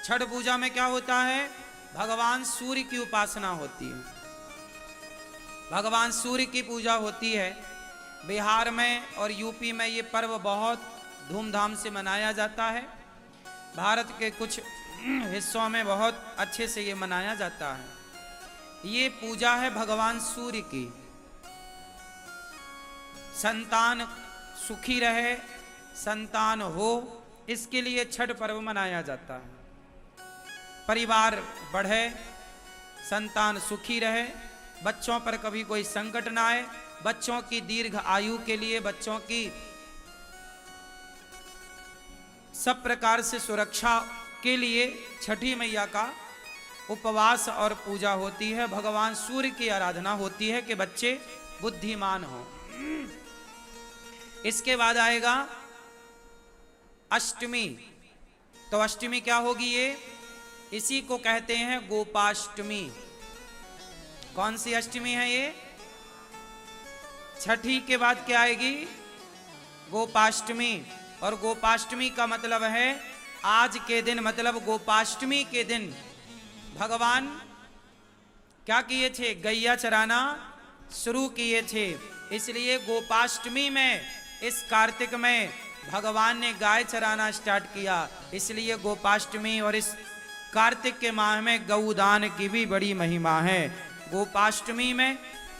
छठ पूजा में क्या होता है? भगवान सूर्य की उपासना होती है, भगवान सूर्य की पूजा होती है। बिहार में और यूपी में ये पर्व बहुत धूमधाम से मनाया जाता है। भारत के कुछ हिस्सों में बहुत अच्छे से ये मनाया जाता है। ये पूजा है भगवान सूर्य की। संतान सुखी रहे, संतान हो, इसके लिए छठ पर्व मनाया जाता है। परिवार बढ़े, संतान सुखी रहे, बच्चों पर कभी कोई संकट ना आए, बच्चों की दीर्घ आयु के लिए, बच्चों की सब प्रकार से सुरक्षा के लिए छठी मैया का उपवास और पूजा होती है। भगवान सूर्य की आराधना होती है कि बच्चे बुद्धिमान हों। इसके बाद आएगा अष्टमी। तो अष्टमी क्या होगी? ये इसी को कहते हैं गोपाष्टमी। कौन सी अष्टमी है ये? छठी के बाद क्या आएगी? गोपाष्टमी। और गोपाष्टमी का मतलब है आज के दिन, मतलब गोपाष्टमी के दिन भगवान क्या किए थे? गैया चराना शुरू किए थे। इसलिए गोपाष्टमी में, इस कार्तिक में भगवान ने गाय चराना स्टार्ट किया। इसलिए गोपाष्टमी और इस कार्तिक के माह में गौदान की भी बड़ी महिमा है। गोपाष्टमी में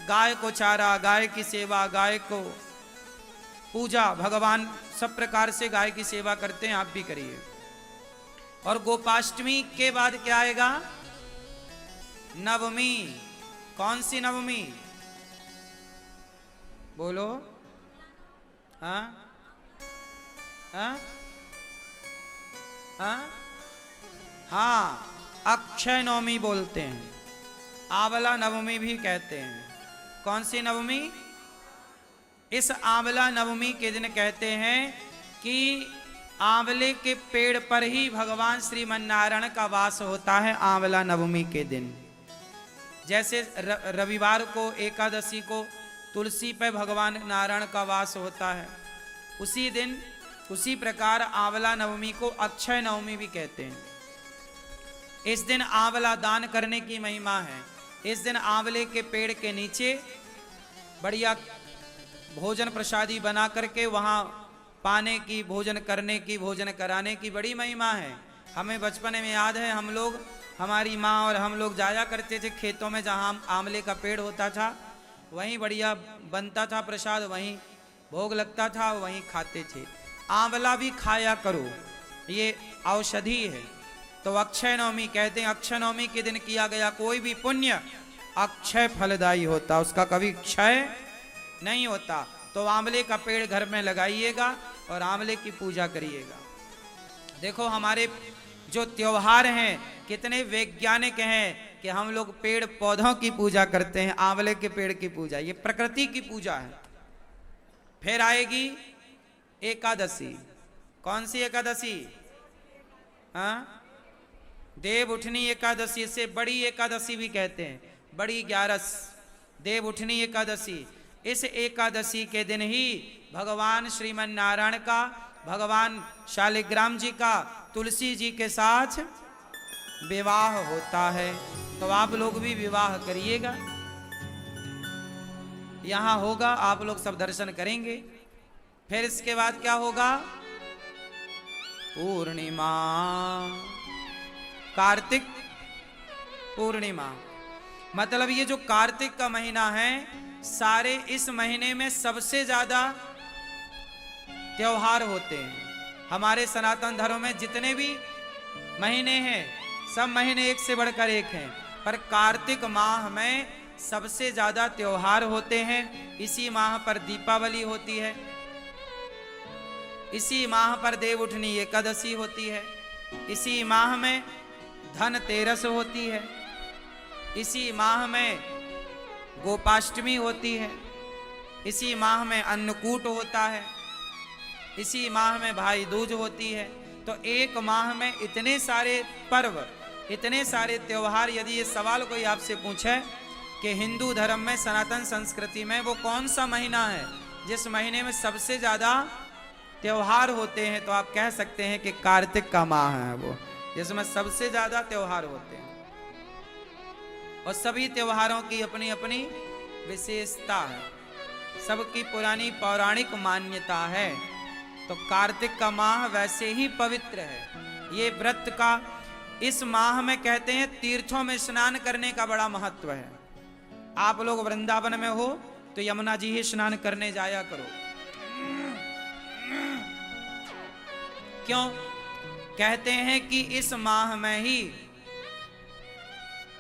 गाय को चारा, गाय की सेवा, गाय को पूजा, भगवान सब प्रकार से गाय की सेवा करते हैं, आप भी करिए। और गोपाष्टमी के बाद क्या आएगा? नवमी। कौन सी नवमी? बोलो। हाँ हाँ हाँ हाँ, अक्षय नवमी बोलते हैं, आंवला नवमी भी कहते हैं। कौन सी नवमी? इस आंवला नवमी के दिन कहते हैं कि आंवले के पेड़ पर ही भगवान श्रीमन्नारायण का वास होता है। आंवला नवमी के दिन, जैसे रविवार को, एकादशी को तुलसी पे भगवान नारायण का वास होता है, उसी दिन, उसी प्रकार आंवला नवमी को अक्षय नवमी भी कहते हैं। इस दिन आंवला दान करने की महिमा है। इस दिन आंवले के पेड़ के नीचे बढ़िया भोजन प्रसादी बना करके वहाँ पाने की, भोजन करने की, भोजन कराने की बड़ी महिमा है। हमें बचपन में याद है, हम लोग, हमारी माँ और हम लोग जाया करते थे खेतों में, जहाँ आंवले का पेड़ होता था, वहीं बढ़िया बनता था प्रसाद, वहीं भोग लगता था, वहीं खाते थे। आंवला भी खाया करो, ये औषधि है। तो अक्षय नवमी कहते हैं, अक्षय नवमी के दिन किया गया कोई भी पुण्य अक्षय फलदायी होता, उसका कभी क्षय नहीं होता। तो आंवले का पेड़ घर में लगाइएगा और आंवले की पूजा करिएगा। देखो हमारे जो त्योहार हैं कितने वैज्ञानिक हैं कि हम लोग पेड़ पौधों की पूजा करते हैं, आंवले के पेड़ की पूजा, ये प्रकृति की पूजा है। फिर आएगी एकादशी। कौन सी एकादशी? हाँ, देव उठनी एकादशी, से बड़ी एकादशी भी कहते हैं, बड़ी 11, देव उठनी एकादशी। इस एकादशी के दिन ही भगवान श्रीमन्नारायण का, भगवान शालिग्राम जी का तुलसी जी के साथ विवाह होता है। तो आप लोग भी विवाह करिएगा, यहां होगा, आप लोग सब दर्शन करेंगे। फिर इसके बाद क्या होगा? पूर्णिमा, कार्तिक पूर्णिमा। मतलब ये जो कार्तिक का महीना है, सारे इस महीने में सबसे ज्यादा त्योहार होते हैं। हमारे सनातन धर्म में जितने भी महीने हैं, सब महीने एक से बढ़कर एक हैं, पर कार्तिक माह में सबसे ज्यादा त्योहार होते हैं। इसी माह पर दीपावली होती है, इसी माह पर देव उठनी एकादशी होती है, इसी माह में धनतेरस होती है, इसी माह में गोपाष्टमी होती है, इसी माह में अन्नकूट होता है, इसी माह में भाई दूज होती है। तो एक माह में इतने सारे पर्व, इतने सारे त्योहार। यदि ये सवाल कोई आपसे पूछे कि हिंदू धर्म में, सनातन संस्कृति में वो कौन सा महीना है जिस महीने में सबसे ज्यादा त्योहार होते हैं, तो आप कह सकते हैं कि कार्तिक का माह है वो। जिसमें सबसे ज्यादा त्योहार होते हैं और सभी त्योहारों की अपनी अपनी विशेषता है, सबकी पुरानी पौराणिक मान्यता है। तो कार्तिक का माह वैसे ही पवित्र है। ये व्रत का इस माह में कहते हैं तीर्थों में स्नान करने का बड़ा महत्व है। आप लोग वृंदावन में हो तो यमुना जी ही स्नान करने जाया करो। क्यों? कहते हैं कि इस माह में ही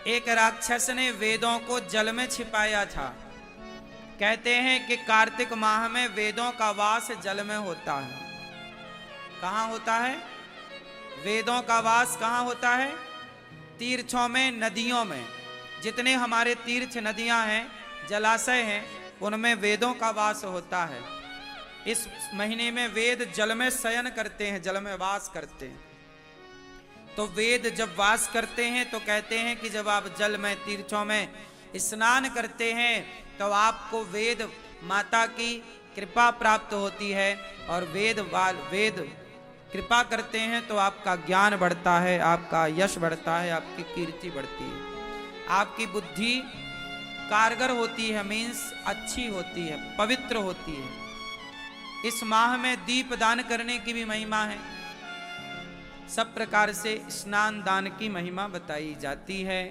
एक राक्षस ने वेदों को जल में छिपाया था। कहते हैं कि कार्तिक माह में वेदों का वास जल में होता है। कहाँ होता है? वेदों का वास कहाँ होता है? तीर्थों में, नदियों में। जितने हमारे तीर्थ नदियां हैं, जलाशय हैं, उनमें वेदों का वास होता है। इस महीने में वेद जल में शयन करते हैं, जल में वास करते हैं। तो वेद जब वास करते हैं तो कहते हैं कि जब आप जल में, तीर्थों में स्नान करते हैं तो आपको वेद माता की कृपा प्राप्त होती है और वेद कृपा करते हैं तो आपका ज्ञान बढ़ता है, आपका यश बढ़ता है, आपकी कीर्ति बढ़ती है, आपकी बुद्धि कारगर होती है, मीन्स अच्छी होती है, पवित्र होती है। इस माह में दीप दान करने की भी महिमा है। सब प्रकार से स्नान दान की महिमा बताई जाती है।